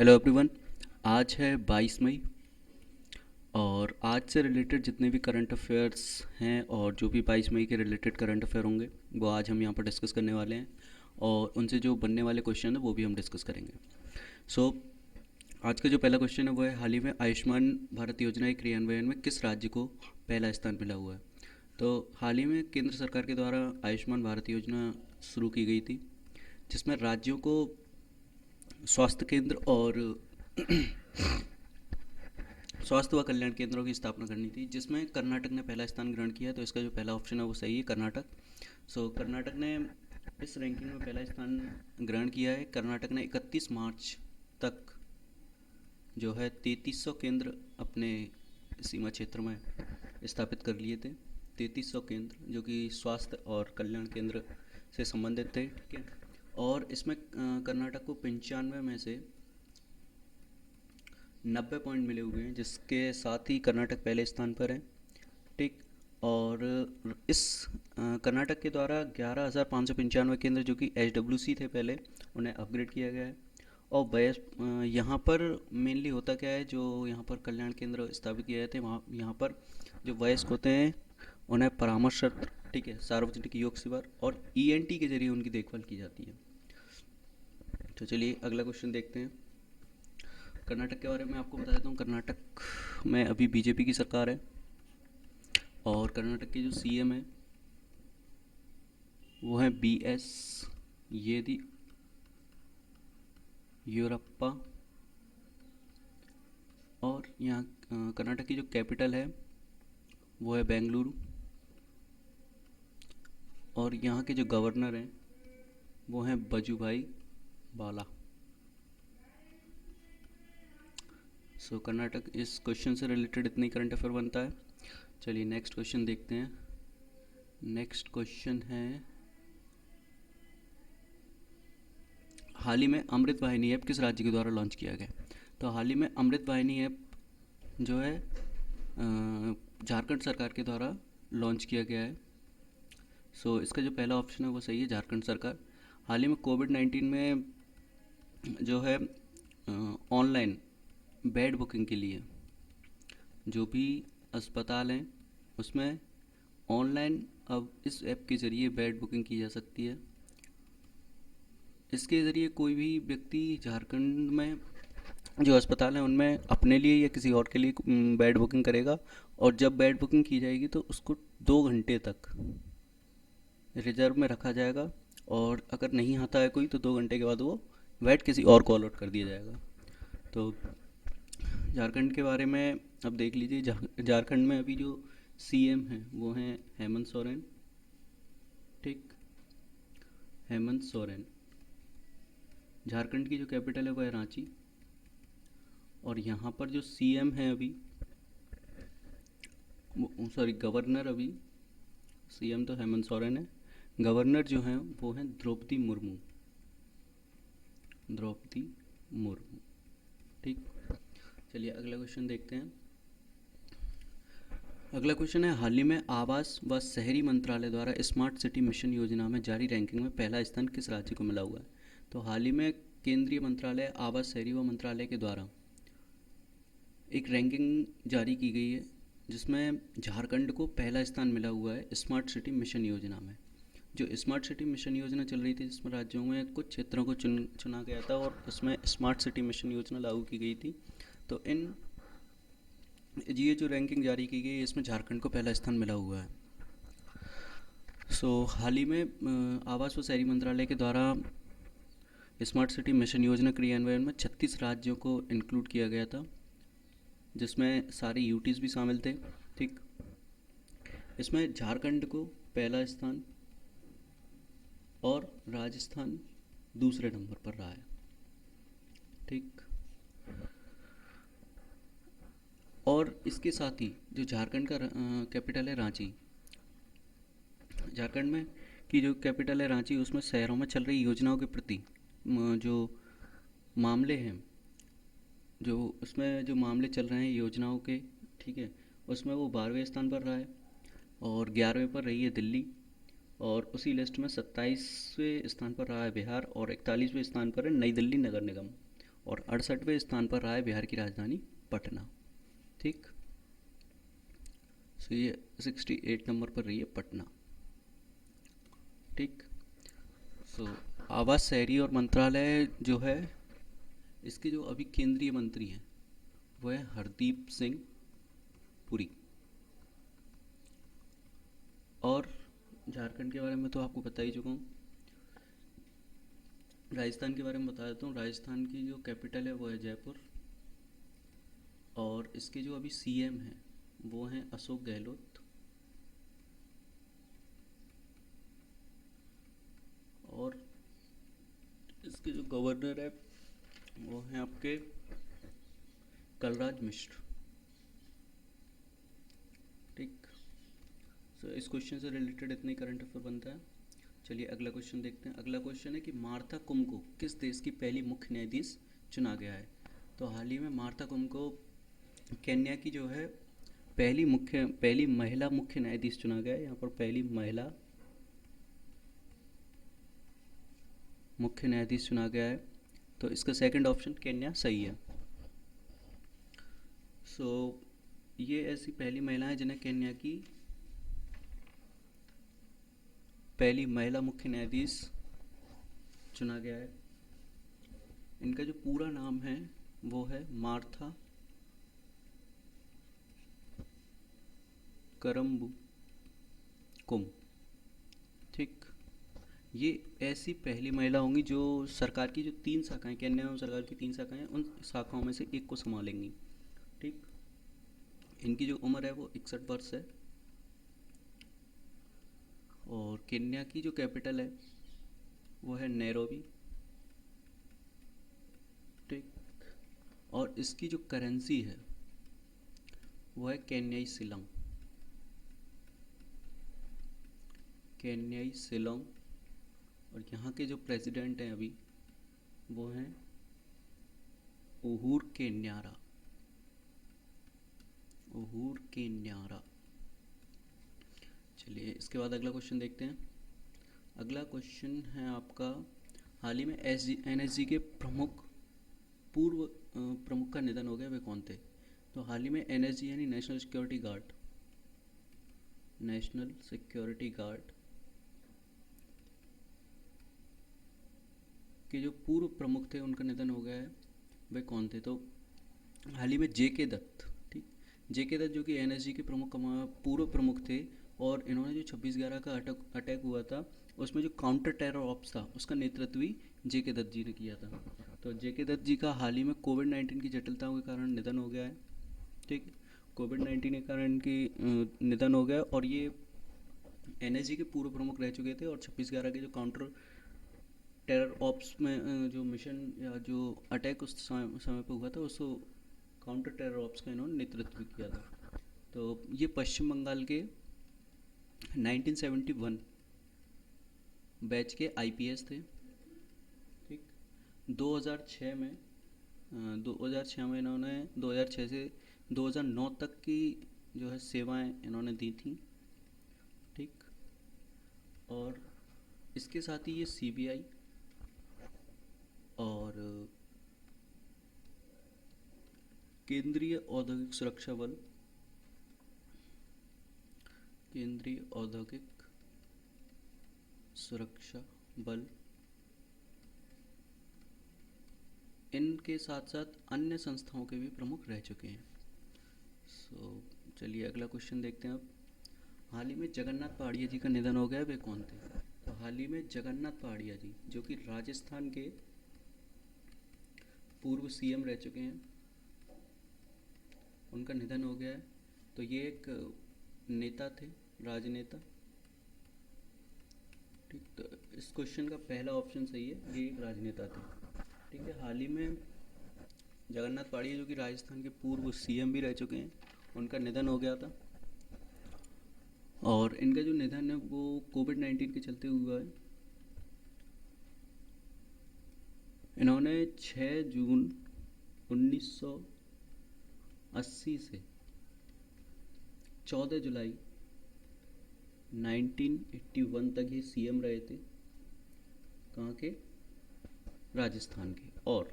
Hello everyone. आज है 22 मई और आज से रिलेटेड जितने भी करंट अफेयर्स हैं और जो भी 22 मई के रिलेटेड करंट अफेयर होंगे वो आज हम यहाँ पर डिस्कस करने वाले हैं। और उनसे जो बनने वाले क्वेश्चन हैं वो भी हम डिस्कस करेंगे। सो आज का जो पहला क्वेश्चन है वो है, हाल ही में आयुष्मान भारत योजना के क्रियान्वयन में किस राज्य को पहला स्थान मिला हुआ है। तो हाल ही में केंद्र सरकार के द्वारा आयुष्मान भारत योजना शुरू की गई थी, जिसमें राज्यों को स्वास्थ्य केंद्र और स्वास्थ्य व कल्याण केंद्रों की स्थापना करनी थी, जिसमें कर्नाटक ने पहला स्थान ग्रहण किया। तो इसका जो पहला ऑप्शन है वो सही है, कर्नाटक। कर्नाटक ने इस रैंकिंग में पहला स्थान ग्रहण किया है। कर्नाटक ने 31 मार्च तक जो है 3300 केंद्र अपने सीमा क्षेत्र में स्थापित कर लिए थे। 3300 केंद्र जो कि स्वास्थ्य और कल्याण केंद्र से संबंधित थे, ठीक है। और इसमें कर्नाटक को 95 में से 90 पॉइंट मिले हुए हैं, जिसके साथ ही कर्नाटक पहले स्थान पर है, ठीक। और इस कर्नाटक के द्वारा 11,595 केंद्र जो कि HWC थे पहले, उन्हें अपग्रेड किया गया है। और यहाँ पर मेनली होता क्या है, जो यहाँ पर कल्याण केंद्र स्थापित किए जाते हैं वहाँ यहाँ पर जो वयस्क होते हैं उन्हें परामर्श, ठीक है, सार्वजनिक योग शिविर और ENT के जरिए उनकी देखभाल की जाती है। तो चलिए अगला क्वेश्चन देखते हैं। कर्नाटक के बारे में आपको बता देता हूँ। कर्नाटक में अभी BJP की सरकार है और कर्नाटक के जो CM है वो है BS येदियुरप्पा। और यहाँ कर्नाटक की जो कैपिटल है वो है बेंगलुरु। और यहाँ के जो गवर्नर हैं वो हैं बजूभाई बाला। कर्नाटक इस क्वेश्चन से रिलेटेड इतनी करंट अफेयर बनता है। चलिए नेक्स्ट क्वेश्चन देखते हैं। नेक्स्ट क्वेश्चन है, हाल ही में अमृत वाहिनी ऐप किस राज्य के द्वारा लॉन्च किया गया। तो हाल ही में अमृत वाहिनी ऐप जो है झारखंड सरकार के द्वारा लॉन्च किया गया है। इसका जो पहला ऑप्शन है वो सही है, झारखंड सरकार। हाल ही में कोविड-19 में जो है ऑनलाइन बेड बुकिंग के लिए जो भी अस्पताल हैं उसमें ऑनलाइन अब इस ऐप के ज़रिए बेड बुकिंग की जा सकती है। इसके ज़रिए कोई भी व्यक्ति झारखंड में जो अस्पताल हैं उनमें अपने लिए या किसी और के लिए बेड बुकिंग करेगा, और जब बेड बुकिंग की जाएगी तो उसको 2 घंटे तक रिजर्व में रखा जाएगा। और अगर नहीं आता है कोई तो 2 घंटे के बाद वो बेड किसी और को अलॉट कर दिया जाएगा। तो झारखंड के बारे में अब देख लीजिए। झारखंड में अभी जो CM हैं वो हैं हेमंत सोरेन, ठीक, हेमंत सोरेन। झारखंड की जो कैपिटल है वो है रांची। और यहाँ पर जो CM है अभी, सॉरी गवर्नर, अभी CM तो हेमंत सोरेन है, गवर्नर जो हैं वो हैं द्रौपदी मुर्मू, द्रौपदी मुर्मू, ठीक। चलिए अगला क्वेश्चन देखते हैं। अगला क्वेश्चन है, हाल ही में आवास व शहरी मंत्रालय द्वारा स्मार्ट सिटी मिशन योजना में जारी रैंकिंग में पहला स्थान किस राज्य को मिला हुआ है। तो हाल ही में केंद्रीय मंत्रालय आवास शहरी व मंत्रालय के द्वारा एक रैंकिंग जारी की गई है, जिसमें झारखंड को पहला स्थान मिला हुआ है स्मार्ट सिटी मिशन योजना में। जो स्मार्ट सिटी मिशन योजना चल रही थी जिसमें राज्यों में कुछ क्षेत्रों को चुना गया था और उसमें स्मार्ट सिटी मिशन योजना लागू की गई थी। तो ये जो रैंकिंग जारी की गई है इसमें झारखंड को पहला स्थान मिला हुआ है। हाल ही में आवास व शहरी मंत्रालय के द्वारा स्मार्ट सिटी मिशन योजना क्रियान्वयन में 36 राज्यों को इंक्लूड किया गया था, जिसमें सारे यूटीज भी शामिल थे, ठीक। इसमें झारखंड को पहला स्थान और राजस्थान दूसरे नंबर पर रहा है, ठीक। और इसके साथ ही जो झारखंड का कैपिटल है रांची, झारखंड में की जो कैपिटल है रांची, उसमें शहरों में चल रही योजनाओं के प्रति जो मामले हैं, जो उसमें जो मामले चल रहे हैं योजनाओं के, ठीक है, उसमें वो 12वें स्थान पर रहा है। और 11वें पर रही है दिल्ली। और उसी लिस्ट में 27वें स्थान पर रहा है बिहार और 41वें स्थान पर है नई दिल्ली नगर निगम। और 68वें स्थान पर रहा है बिहार की राजधानी पटना। ठीक, सो ये 68 नंबर पर रही है पटना। ठीक, सो आवास, शहरी और मंत्रालय जो है, इसके जो अभी केंद्रीय मंत्री हैं वो है हरदीप सिंह पुरी। और झारखंड के बारे में तो आपको बता ही चुका हूँ। राजस्थान के बारे में बता देता हूँ। राजस्थान की जो कैपिटल है वो है जयपुर, और इसके जो अभी सीएम हैं वो हैं अशोक गहलोत। और इसके जो गवर्नर है वो हैं आपके कलराज मिश्र। ठीक, सो इस क्वेश्चन से रिलेटेड इतने करंट अफेयर बनता है। चलिए अगला क्वेश्चन देखते हैं। अगला क्वेश्चन है कि मार्था कुम को किस देश की पहली मुख्य न्यायाधीश चुना गया है। तो हाल ही में मार्था कुम को केन्या की जो है पहली महिला मुख्य न्यायाधीश चुना गया है। यहाँ पर पहली महिला मुख्य न्यायाधीश चुना गया है, तो इसका सेकंड ऑप्शन केन्या सही है। सो ये ऐसी पहली महिला है जिन्हें केन्या की पहली महिला मुख्य न्यायाधीश चुना गया है। इनका जो पूरा नाम है वो है मार्था करम्बू कुम। ठीक, ये ऐसी पहली महिला होंगी जो सरकार की जो 3 शाखाएं, केन्या में सरकार की 3 शाखाएं, उन शाखाओं में से एक को संभालेंगी। ठीक, इनकी जो उम्र है वो 61 वर्ष है। और केन्या की जो कैपिटल है वो है नैरोबी। ठीक, और इसकी जो करेंसी है वो है केन्याई शिलोंग। केन्याई शिलोंग। और यहाँ के जो प्रेसिडेंट हैं अभी वो हैं उहूर केन्यारा। उहूर केन्यारा। चलिए इसके बाद अगला क्वेश्चन देखते हैं। अगला क्वेश्चन है आपका, हाल ही में एनएसजी के पूर्व प्रमुख का निधन हो गया, वे कौन थे। तो हाल ही में एनएसजी यानी नेशनल सिक्योरिटी गार्ड के जो पूर्व प्रमुख थे उनका निधन हो गया है, वे कौन थे। तो हाल ही में जेके दत्त। ठीक, जेके दत्त जो कि एनएसजी के पूर्व प्रमुख थे, और इन्होंने जो 26/11 का अटैक हुआ था उसमें जो काउंटर टेरर ऑप्स था उसका नेतृत्व भी जेके दत्त जी ने किया था। तो जेके दत्त जी का हाल ही में कोविड-19 की जटिलताओं के कारण निधन हो गया है। ठीक, कोविड-19 के कारण इनकी निधन हो गया, और ये एनएसजी के पूर्व प्रमुख रह चुके थे, और 26/11 के जो काउंटर टेरर ऑप्स में जो मिशन या जो अटैक उस समय पे हुआ था, उस काउंटर टेरर ऑप्स का इन्होंने नेतृत्व भी किया था। तो ये पश्चिम बंगाल के 1971 बैच के आईपीएस थे। ठीक, 2006 में 2006 में इन्होंने 2006 से 2009 तक की जो है सेवाएं इन्होंने दी थी। ठीक, और इसके साथ ही ये सीबीआई और केंद्रीय औद्योगिक सुरक्षा बल, केंद्रीय औद्योगिक सुरक्षा बल, इनके साथ साथ अन्य संस्थाओं के भी प्रमुख रह चुके हैं। चलिए अगला क्वेश्चन देखते हैं अब। हाल ही में जगन्नाथ पहाड़िया जी का निधन हो गया, वे कौन थे। तो हाल ही में जगन्नाथ पहाड़िया जी जो कि राजस्थान के पूर्व सीएम रह चुके हैं, उनका निधन हो गया है। तो ये एक नेता थे, राजनेता। ठीक, तो इस क्वेश्चन का पहला ऑप्शन सही है, ये एक राजनेता थे। ठीक है, हाल ही में जगन्नाथ पहाड़िया जो कि राजस्थान के पूर्व सीएम भी रह चुके हैं, उनका निधन हो गया था। और इनका जो निधन है वो कोविड-19 के चलते हुआ है। इन्होंने 6 जून 1980 से 14 जुलाई 1981 तक ये सीएम रहे थे, कहाँ के, राजस्थान के। और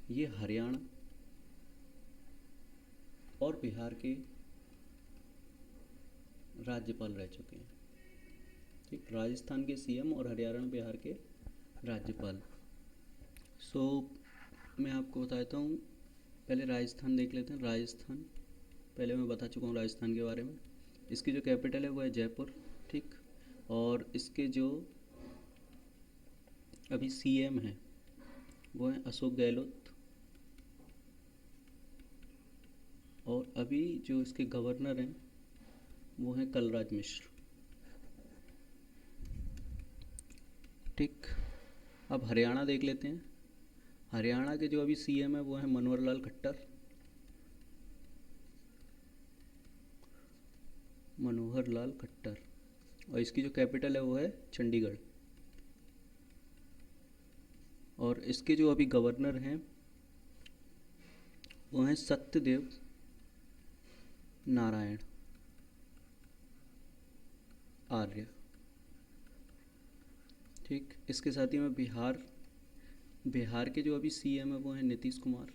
ये हरियाणा और बिहार के राज्यपाल रह चुके हैं। ठीक, राजस्थान के सीएम और हरियाणा बिहार के राज्यपाल। सो मैं आपको बताता हूँ, पहले राजस्थान देख लेते हैं। राजस्थान पहले मैं बता चुका हूँ राजस्थान के बारे में। इसकी जो कैपिटल है वो है जयपुर। ठीक, और इसके जो अभी सीएम हैं वो हैं अशोक गहलोत, और अभी जो इसके गवर्नर हैं वो हैं कलराज मिश्र। ठीक, अब हरियाणा देख लेते हैं। हरियाणा के जो अभी सीएम है वो हैं मनोहर लाल खट्टर। मनोहर लाल खट्टर, और इसकी जो कैपिटल है वो है चंडीगढ़। और इसके जो अभी गवर्नर हैं वो हैं सत्यदेव नारायण आर्य। ठीक, इसके साथ ही में बिहार के जो अभी सीएम है वो हैं नीतीश कुमार।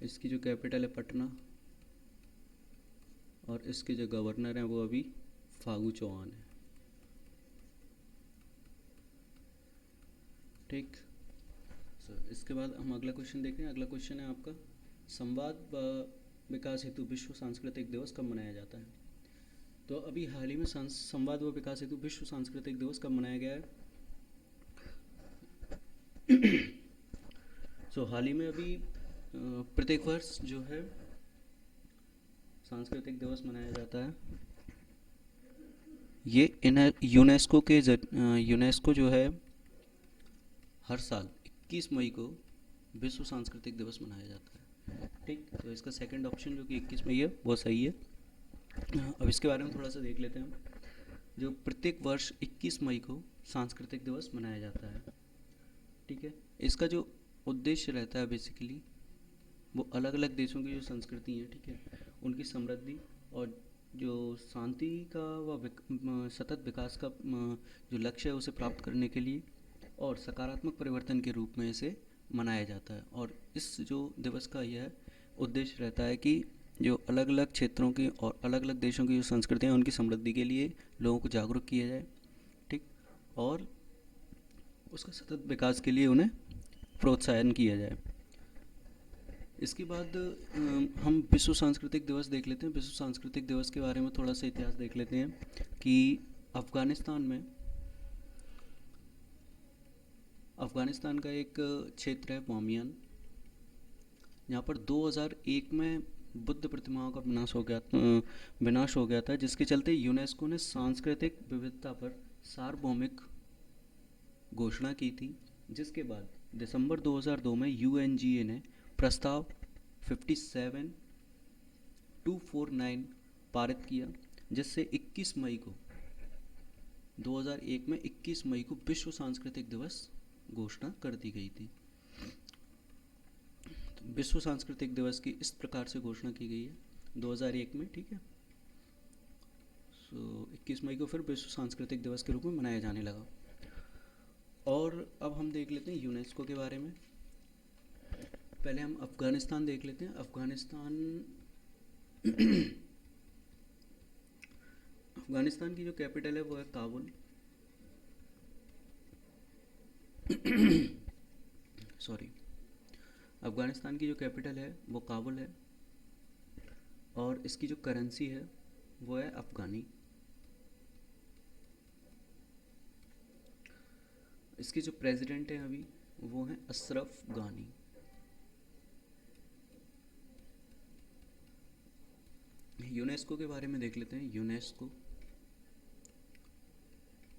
इसकी जो कैपिटल है पटना, और इसके जो गवर्नर हैं वो अभी फागू चौहान है। ठीक, इसके बाद हम अगला क्वेश्चन देख रहे हैं। अगला क्वेश्चन है आपका, संवाद विकास हेतु विश्व सांस्कृतिक दिवस कब मनाया जाता है? तो अभी हाल ही में संवाद व विकास हेतु विश्व सांस्कृतिक दिवस कब मनाया गया है? हाल ही में अभी प्रत्येक वर्ष जो है सांस्कृतिक दिवस मनाया जाता है। ये यूनेस्को जो है हर साल 21 मई को विश्व सांस्कृतिक दिवस मनाया जाता है। ठीक, तो इसका सेकंड ऑप्शन जो कि 21 मई है वो सही है। अब इसके बारे में थोड़ा सा देख लेते हैं हम। जो प्रत्येक वर्ष 21 मई को सांस्कृतिक दिवस मनाया जाता है। ठीक है, इसका जो उद्देश्य रहता है बेसिकली वो अलग अलग देशों की जो संस्कृति है, ठीक है, उनकी समृद्धि और जो शांति का व सतत विकास का जो लक्ष्य है उसे प्राप्त करने के लिए और सकारात्मक परिवर्तन के रूप में इसे मनाया जाता है। और इस जो दिवस का यह उद्देश्य रहता है कि जो अलग अलग क्षेत्रों की और अलग अलग देशों की जो संस्कृतियाँ हैं उनकी समृद्धि के लिए लोगों को जागरूक किया जाए। ठीक, और उसका सतत विकास के लिए उन्हें प्रोत्साहन किया जाए। इसके बाद हम विश्व सांस्कृतिक दिवस देख लेते हैं। विश्व सांस्कृतिक दिवस के बारे में थोड़ा सा इतिहास देख लेते हैं कि अफ़गानिस्तान का एक क्षेत्र है बामियान, यहाँ पर 2001 में बुद्ध प्रतिमाओं का विनाश हो गया था, जिसके चलते यूनेस्को ने सांस्कृतिक विविधता पर सार्वभौमिक घोषणा की थी। जिसके बाद दिसंबर 2002 में यूएनजीए ने प्रस्ताव 57249 पारित किया, जिससे 2001 में 21 मई को विश्व सांस्कृतिक दिवस घोषणा कर दी गई थी। तो विश्व सांस्कृतिक दिवस की इस प्रकार से घोषणा की गई है 2001 में। ठीक है, 21 मई को फिर विश्व सांस्कृतिक दिवस के रूप में मनाया जाने लगा। और अब हम देख लेते हैं यूनेस्को के बारे में। पहले हम अफ़गानिस्तान देख लेते हैं। अफ़गानिस्तान की जो कैपिटल है वो है काबुल। सॉरी, अफ़गानिस्तान की जो कैपिटल है वो काबुल है, और इसकी जो करेंसी है वो है अफ़गानी। इसके जो प्रेसिडेंट हैं अभी वो हैं अशरफ गानी। यूनेस्को के बारे में देख लेते हैं। यूनेस्को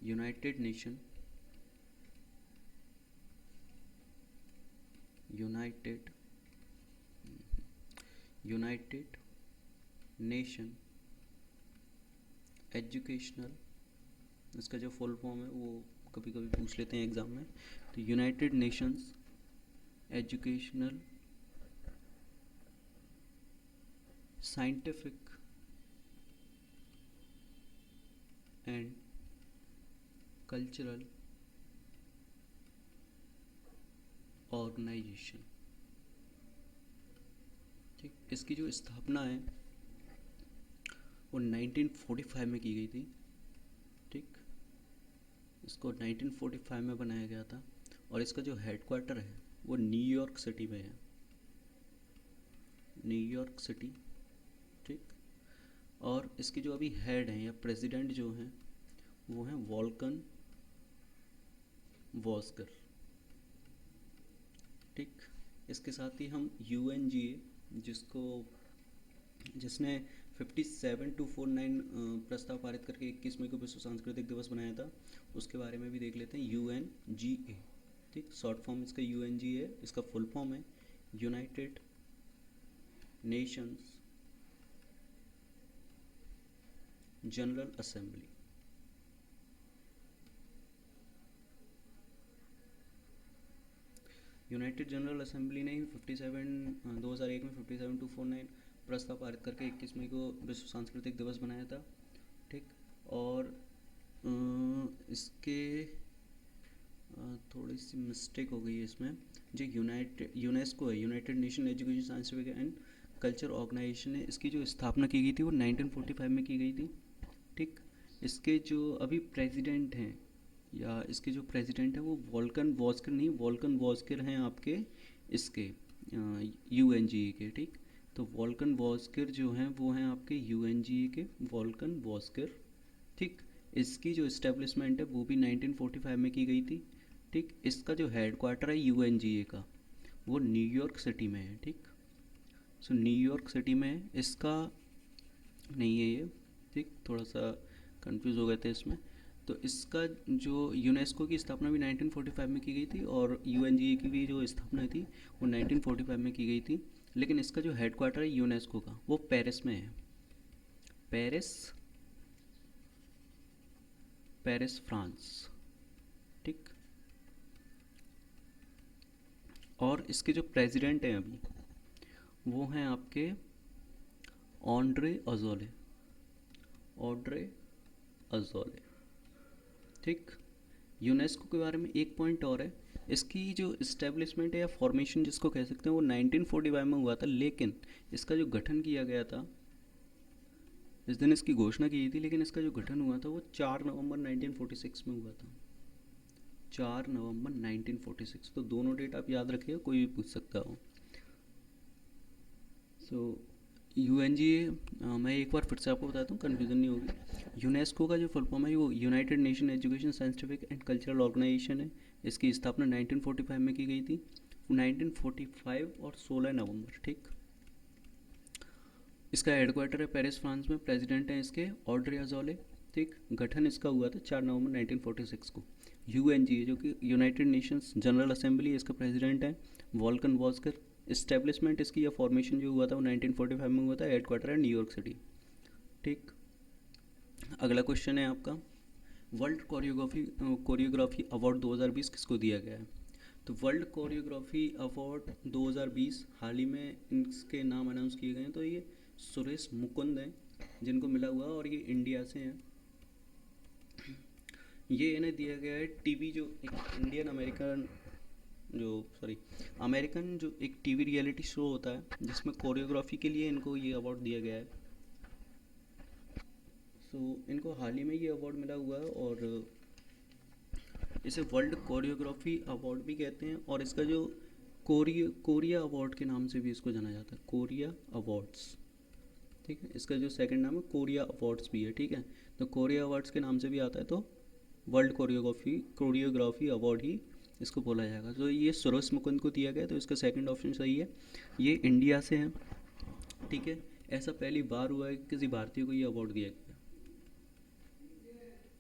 यूनाइटेड नेशन एजुकेशनल, इसका जो फुल फॉर्म है वो कभी कभी पूछ लेते हैं एग्ज़ाम में। तो United Nations Educational Scientific and Cultural Organization. ठीक, इसकी जो स्थापना है वो 1945 में की गई थी। ठीक, इसको 1945 में बनाया गया था और इसका जो हेडक्वार्टर है वो न्यूयॉर्क सिटी में है, न्यूयॉर्क सिटी। ठीक, और इसके जो अभी हेड हैं या प्रेसिडेंट जो हैं वो हैं वॉल्कन वॉस्कर। ठीक, इसके साथ ही हम UNGA जिसने 57-49 प्रस्ताव पारित करके 21 मई को विश्व सांस्कृतिक दिवस बनाया था, उसके बारे में भी देख लेते हैं। UNGA, ठीक, शॉर्ट फॉर्म इसका UNGA है। इसका फुल फॉर्म है United Nations general assembly. United general assembly ने 2001 में 57-49 प्रस्ताव पारित करके 21 मई को विश्व सांस्कृतिक दिवस बनाया था। ठीक, और इसके थोड़ी सी मिस्टेक हो गई है इसमें। जो यूनेस्को है, United Nation Education Scientific and Culture Organization है, इसकी जो स्थापना की गई थी वो 1945 में की गई थी। ठीक, इसके जो अभी प्रेसिडेंट हैं या इसके जो प्रेसिडेंट हैं वो वॉल्कन वॉस्कर नहीं, वॉल्कन वॉस्कर हैं आपके इसके UNGA के। ठीक, तो वॉल्कन वॉस्कर जो हैं वो हैं आपके UNGA के वॉल्कन वॉस्कर। ठीक, इसकी जो इस्टेब्लिशमेंट है वो भी 1945 में की गई थी। ठीक, इसका जो हेड क्वार्टर है UNGA का वो न्यूयॉर्क सिटी में है। ठीक, सो न्यूयॉर्क सिटी में है इसका, नहीं है ये। ठीक, थोड़ा सा कंफ्यूज हो गए थे इसमें। तो इसका जो यूनेस्को की स्थापना भी 1945 में की गई थी और UNGA की भी जो स्थापना थी वो 1945 में की गई थी। लेकिन इसका जो हेड क्वार्टर है यूनेस्को का वो पेरिस में है, पेरिस, पेरिस फ्रांस। ठीक, और इसके जो प्रेसिडेंट हैं अभी वो हैं आपके ऑड्रे अजोले, ऑड्रे अजोले। ठीक, यूनेस्को के बारे में एक पॉइंट और है। इसकी जो इस्टेब्लिशमेंट है या फॉर्मेशन जिसको कह सकते हैं वो 1945 में हुआ था, लेकिन इसका जो गठन किया गया था, इस दिन इसकी घोषणा की थी, लेकिन इसका जो गठन हुआ था वो 4 नवंबर 1946 में हुआ था, 4 नवंबर 1946। तो दोनों डेट आप याद रखिए, कोई भी पूछ सकता हो। सो UNGA, मैं एक बार फिर से आपको बताता हूँ, कन्फ्यूज़न नहीं होगी। यूनेस्को का जो फुल फॉर्म है वो United Nation Education Scientific and Cultural Organization है। इसकी स्थापना 1945 में की गई थी, 1945 और 16 नवंबर। ठीक, इसका हेडक्वार्टर है पेरिस फ्रांस में। प्रेसिडेंट हैं इसके ऑड्रे अजोले। ठीक, गठन इसका हुआ था 4 नवंबर 1946 को। UNGA जो कि यूनाइटेड नेशंस जनरल असेंबली, इसका प्रेसिडेंट है वॉल्कन वॉस्कर। इस्टेब्लिशमेंट इसकी या फॉर्मेशन जो हुआ था वो 1945 में हुआ था। हेडक्वार्टर है न्यूयॉर्क सिटी। ठीक, अगला क्वेश्चन है आपका, वर्ल्ड कोरियोग्राफी अवार्ड 2020 किसको दिया गया है? तो वर्ल्ड कोरियोग्राफी अवार्ड 2020 हाल ही में इनके नाम अनाउंस किए गए हैं। तो ये सुरेश मुकुंद हैं जिनको मिला हुआ, और ये इंडिया से हैं। ये इन्हें दिया गया है टीवी, जो एक इंडियन अमेरिकन अमेरिकन जो एक टीवी रियलिटी शो होता है जिसमें कोरियोग्राफी के लिए इनको ये अवार्ड दिया गया है। सो इनको हाल ही में ये अवार्ड मिला हुआ है और इसे वर्ल्ड कोरियोग्राफी अवार्ड भी कहते हैं, और इसका जो कोरिया अवार्ड के नाम से भी इसको जाना जाता है, कोरिया अवार्ड्स। ठीक है, इसका जो सेकंड नाम है कोरिया अवार्ड्स भी है। ठीक है, तो कोरिया अवार्ड्स के नाम से भी आता है, तो वर्ल्ड कोरियोग्राफी अवार्ड ही इसको बोला जाएगा। तो ये सुरेश मुकुंद को दिया गया, तो इसका सेकंड ऑप्शन सही है। ये इंडिया से हैं। ठीक है, ऐसा पहली बार हुआ है कि किसी भारतीय को ये अवार्ड दिया गया।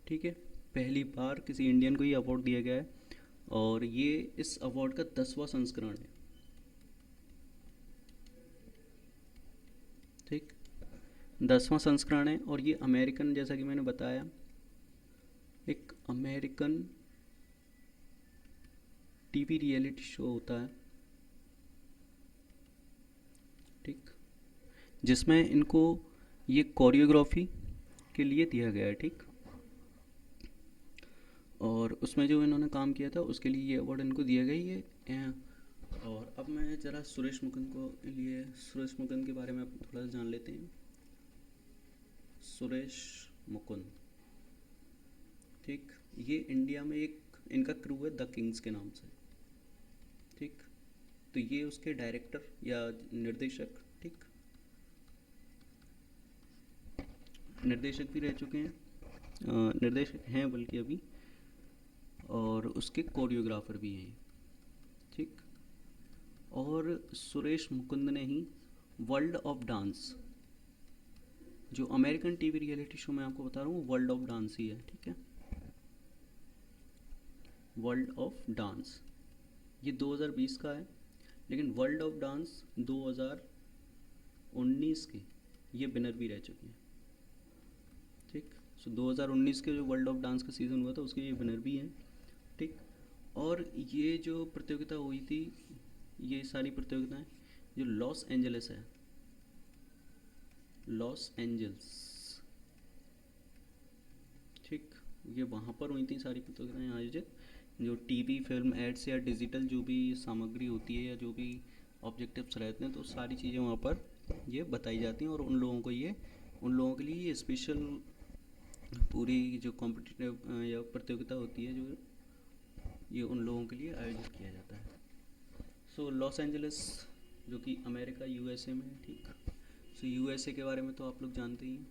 ठीक है, पहली बार किसी इंडियन को ये अवार्ड दिया गया है, और ये इस अवार्ड का 10वां संस्करण है। ठीक, 10वां संस्करण है, और ये अमेरिकन, जैसा कि मैंने बताया, एक अमेरिकन टीवी रियलिटी शो होता है। ठीक, जिसमें इनको ये कोरियोग्राफी के लिए दिया गया है। ठीक, और उसमें जो इन्होंने काम किया था उसके लिए ये अवार्ड इनको दिया गया। ये और अब मैं ज़रा सुरेश मुकुंद को लिए सुरेश मुकुंद के बारे में अब थोड़ा जान लेते हैं। सुरेश मुकुंद, ठीक, ये इंडिया में एक इनका क्रू है द किंग्स के नाम से, ठीक। तो ये उसके डायरेक्टर या निर्देशक, ठीक, निर्देशक भी रह चुके हैं, निर्देशक हैं बल्कि अभी, और उसके कोरियोग्राफर भी हैं, ठीक। और सुरेश मुकुंद ने ही वर्ल्ड ऑफ डांस, जो अमेरिकन टीवी रियलिटी शो मैं आपको बता रहा हूँ, वर्ल्ड ऑफ डांस ही है, ठीक है, वर्ल्ड ऑफ डांस, ये 2020 का है, लेकिन वर्ल्ड ऑफ डांस 2019 के ये विनर भी रह चुके हैं, ठीक। सो 2019 के जो वर्ल्ड ऑफ डांस का सीज़न हुआ था उसके ये विनर भी हैं, ठीक। और ये जो प्रतियोगिता हुई थी, ये सारी प्रतियोगिताएं जो लॉस एंजलिस है, लॉस एंजल्स, ठीक, ये वहाँ पर हुई थी सारी प्रतियोगिताएं आयोजित। जो टीवी फिल्म एड्स या डिजिटल जो भी सामग्री होती है या जो भी ऑब्जेक्टिव्स रहते हैं तो सारी चीज़ें वहाँ पर ये बताई जाती हैं, और उन लोगों के लिए ये स्पेशल पूरी जो कॉम्पिटिटिव या प्रतियोगिता होती है जो ये उन लोगों के लिए आयोजित किया जाता है। सो लॉस एंजलिस जो कि अमेरिका यूएसए में है, ठीक। सो यूएसए के बारे में तो आप लोग जानते ही हैं,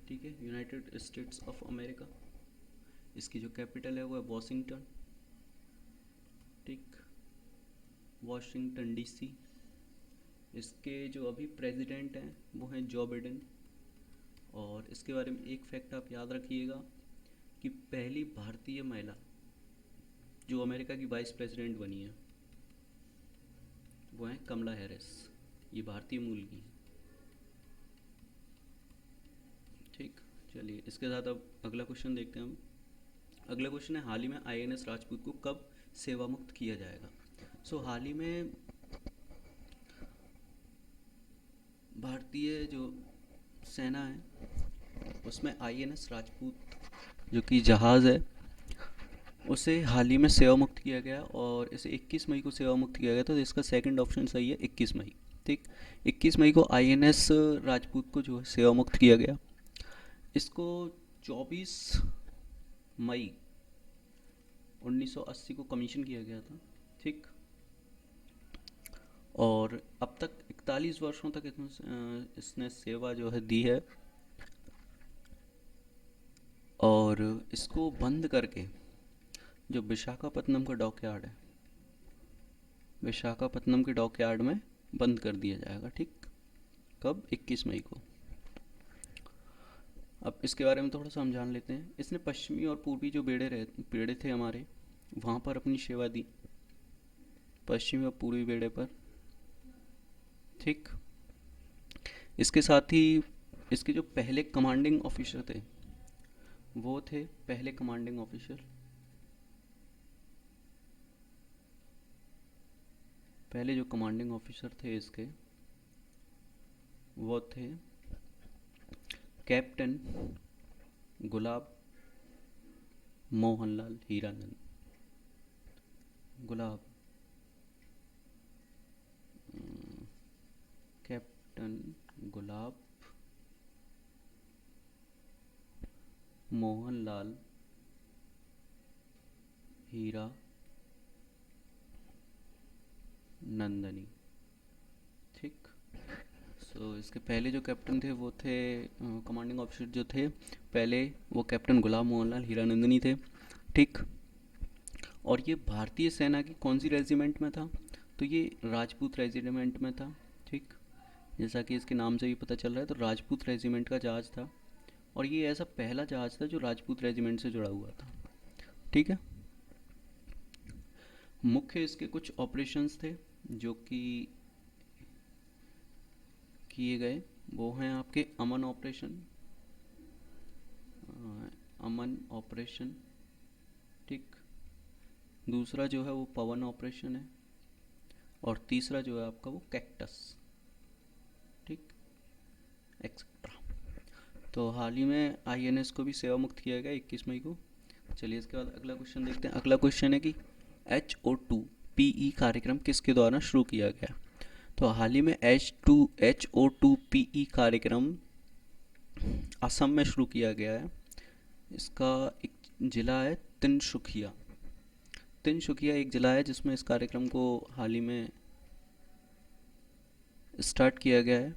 ठीक है, यूनाइटेड स्टेट्स ऑफ अमेरिका। इसकी जो कैपिटल है वो है वॉशिंगटन, ठीक, वॉशिंगटन डीसी। इसके जो अभी प्रेसिडेंट हैं वो हैं जो बिडेन। और इसके बारे में एक फैक्ट आप याद रखिएगा कि पहली भारतीय महिला जो अमेरिका की वाइस प्रेसिडेंट बनी है वो हैं कमला हैरिस, ये भारतीय मूल की हैं, ठीक। चलिए इसके साथ अब अगला क्वेश्चन देखते हैं हम। अगला क्वेश्चन है, हाल ही में आईएनएस राजपूत को कब सेवा मुक्त किया जाएगा। सो हाल ही में भारतीय जो सेना है उसमें आईएनएस राजपूत जो कि जहाज़ है उसे हाल ही में सेवा मुक्त किया गया, और इसे 21 मई को सेवा मुक्त किया गया था। तो इसका सेकंड ऑप्शन सही है 21 मई, ठीक। 21 मई को आईएनएस राजपूत को जो है सेवा मुक्त किया गया। इसको 24 मई 1980 को कमीशन किया गया था, ठीक। और अब तक 41 वर्षों तक इसने सेवा जो है दी है, और इसको बंद करके जो विशाखापत्तनम का डॉकयार्ड है, विशाखापत्तनम के डॉकयार्ड में बंद कर दिया जाएगा, ठीक। कब? 21 मई को। अब इसके बारे में थोड़ा सा हम जान लेते हैं। इसने पश्चिमी और पूर्वी जो बेड़े थे हमारे, वहाँ पर अपनी सेवा दी, पश्चिमी और पूर्वी बेड़े पर, ठीक। इसके साथ ही इसके जो पहले कमांडिंग ऑफिसर थे वो थे, पहले कमांडिंग ऑफिसर, पहले जो कमांडिंग ऑफिसर थे इसके वो थे कैप्टन गुलाब मोहनलाल हीरानंद, गुलाब कैप्टन गुलाब मोहनलाल हीरा नंदनी, ठीक। सो इसके पहले जो कैप्टन थे वो थे, कमांडिंग ऑफिसर जो थे पहले, वो कैप्टन गुलाब मोहनलाल हीरानंदनी थे, ठीक। और ये भारतीय सेना की कौन सी रेजिमेंट में था, तो ये राजपूत रेजिमेंट में था, ठीक। जैसा कि इसके नाम से भी पता चल रहा है, तो राजपूत रेजिमेंट का जहाज़ था, और ये ऐसा पहला जहाज़ था जो राजपूत रेजिमेंट से जुड़ा हुआ था, ठीक है। मुख्य इसके कुछ ऑपरेशंस थे जो कि किए गए, वो हैं आपके अमन ऑपरेशन, अमन ऑपरेशन, ठीक। दूसरा जो है वो पवन ऑपरेशन है, और तीसरा जो है आपका वो कैक्टस, ठीक, एक्सेट्रा। तो हाल ही में आईएनएस को भी सेवा मुक्त किया गया 21 मई को। चलिए इसके बाद अगला क्वेश्चन देखते हैं। अगला क्वेश्चन है कि HO2 पीई कार्यक्रम किसके द्वारा शुरू किया गया? तो हाल ही में HO2 PE कार्यक्रम असम में शुरू किया गया है। इसका एक ज़िला है तिनसुकिया। तिनसुकिया एक ज़िला है जिसमें इस कार्यक्रम को हाल ही में स्टार्ट किया गया है।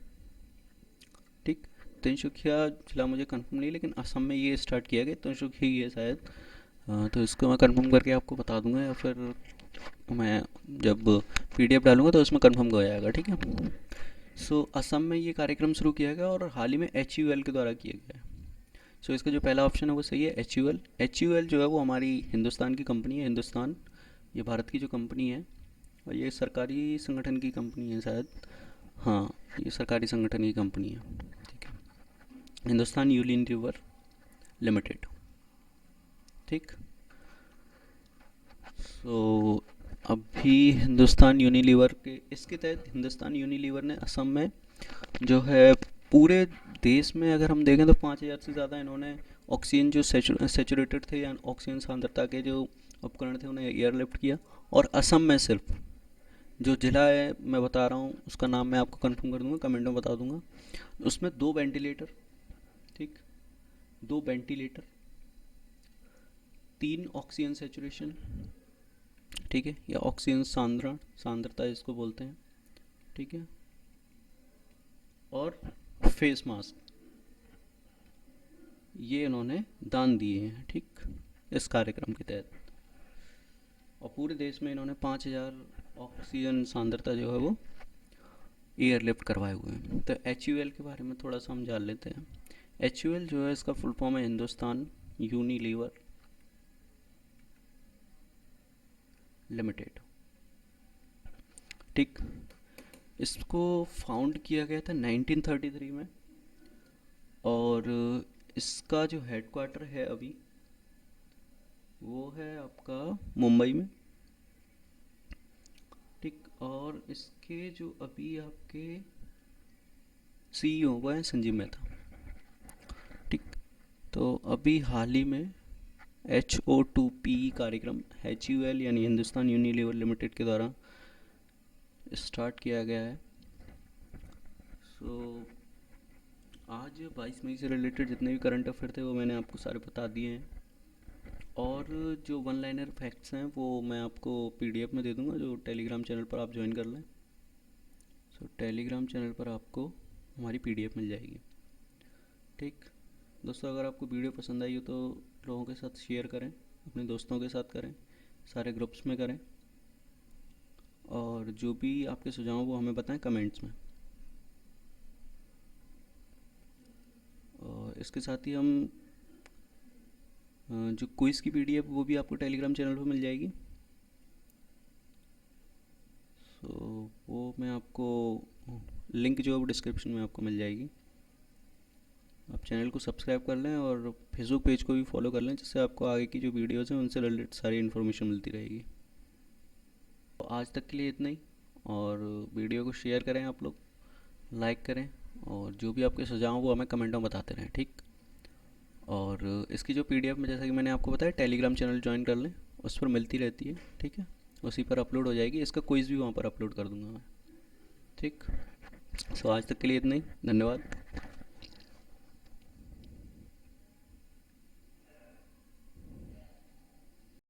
ठीक, तिनसुकिया ज़िला मुझे कंफर्म नहीं, लेकिन असम में ये स्टार्ट किया गया, तिनसुकिया ही है शायद। तो इसको मैं कंफर्म करके आपको बता दूंगा, या फिर मैं जब PDF डालूंगा तो उसमें कंफर्म हो जाएगा। ठीक है। सो असम में ये कार्यक्रम शुरू किया गया और हाल ही में HUL के द्वारा किया गया है। सो इसका जो पहला ऑप्शन है वो सही है, HUL। HUL जो है वो हमारी हिंदुस्तान की कंपनी है। हिंदुस्तान, ये भारत की जो कंपनी है, और ये सरकारी संगठन की कंपनी है शायद। हाँ, ये सरकारी संगठन की कंपनी है। ठीक है, हिंदुस्तान यूनिलीवर लिमिटेड। ठीक। सो अभी हिंदुस्तान यूनिलीवर के इसके तहत हिंदुस्तान यूनिलीवर ने असम में जो है पूरे देश में अगर हम देखें तो 5,000 से ज़्यादा इन्होंने ऑक्सीजन जो सेचुरेटेड थे या ऑक्सीजन सांद्रता के जो उपकरण थे उन्हें एयरलिफ्ट किया। और असम में सिर्फ जो ज़िला है मैं बता रहा हूँ उसका नाम मैं आपको कंफर्म कर दूंगा, कमेंट में बता दूंगा। उसमें 2 वेंटिलेटर, ठीक, 2 वेंटिलेटर, 3 ऑक्सीजन सेचुरेशन, ठीक है, या ऑक्सीजन सांद्रता इसको बोलते हैं। ठीक है, और फेस मास्क ये इन्होंने दान दिए हैं। ठीक, इस कार्यक्रम के तहत। और पूरे देश में इन्होंने 5,000 ऑक्सीजन सांद्रता जो है वो एयरलिफ्ट करवाए हुए हैं। तो HUL के बारे में थोड़ा सा हम जान लेते हैं। HUL जो है इसका फुल फॉर्म है हिंदुस्तान यूनिलीवर लिमिटेड। ठीक, इसको फाउंड किया गया था 1933 में, और इसका जो हेडक्वार्टर है अभी वो है आपका मुंबई में। ठीक, और इसके जो अभी आपके CEO वो हैं संजीव मेहता। ठीक, तो अभी हाल ही में HO2PE कार्यक्रम HUL यानी हिंदुस्तान यूनिलीवर लिमिटेड के द्वारा स्टार्ट किया गया है। सो आज 22 मई से रिलेटेड जितने भी करंट अफेयर थे वो मैंने आपको सारे बता दिए हैं। और जो वन लाइनर फैक्ट्स हैं वो मैं आपको PDF में दे दूंगा, जो टेलीग्राम चैनल पर आप ज्वाइन कर लें। सो टेलीग्राम चैनल पर आपको हमारी PDF मिल जाएगी। ठीक दोस्तों, अगर आपको वीडियो पसंद आई हो तो लोगों के साथ शेयर करें, अपने दोस्तों के साथ करें, सारे ग्रुप्स में करें, और जो भी आपके सुझाव वो हमें बताएं कमेंट्स में। और इसके साथ ही हम जो क्विज़ की PDF वो भी आपको टेलीग्राम चैनल पर मिल जाएगी। सो वो मैं आपको लिंक जो है वो डिस्क्रिप्शन में आपको मिल जाएगी। आप चैनल को सब्सक्राइब कर लें और फेसबुक पेज को भी फॉलो कर लें, जिससे आपको आगे की जो वीडियोज़ हैं उनसे रिलेटेड सारी इन्फॉर्मेशन मिलती रहेगी। तो आज तक के लिए इतना ही, और वीडियो को शेयर करें, आप लोग लाइक करें, और जो भी आपके सुझाव वो हमें कमेंटों में बताते रहें। ठीक, और इसकी जो PDF में जैसा कि मैंने आपको बताया टेलीग्राम चैनल ज्वाइन कर लें, उस पर मिलती रहती है। ठीक है, उसी पर अपलोड हो जाएगी, इसका क्विज़ भी वहाँ पर अपलोड कर दूँगा मैं। ठीक, सो आज तक के लिए इतना ही, धन्यवाद।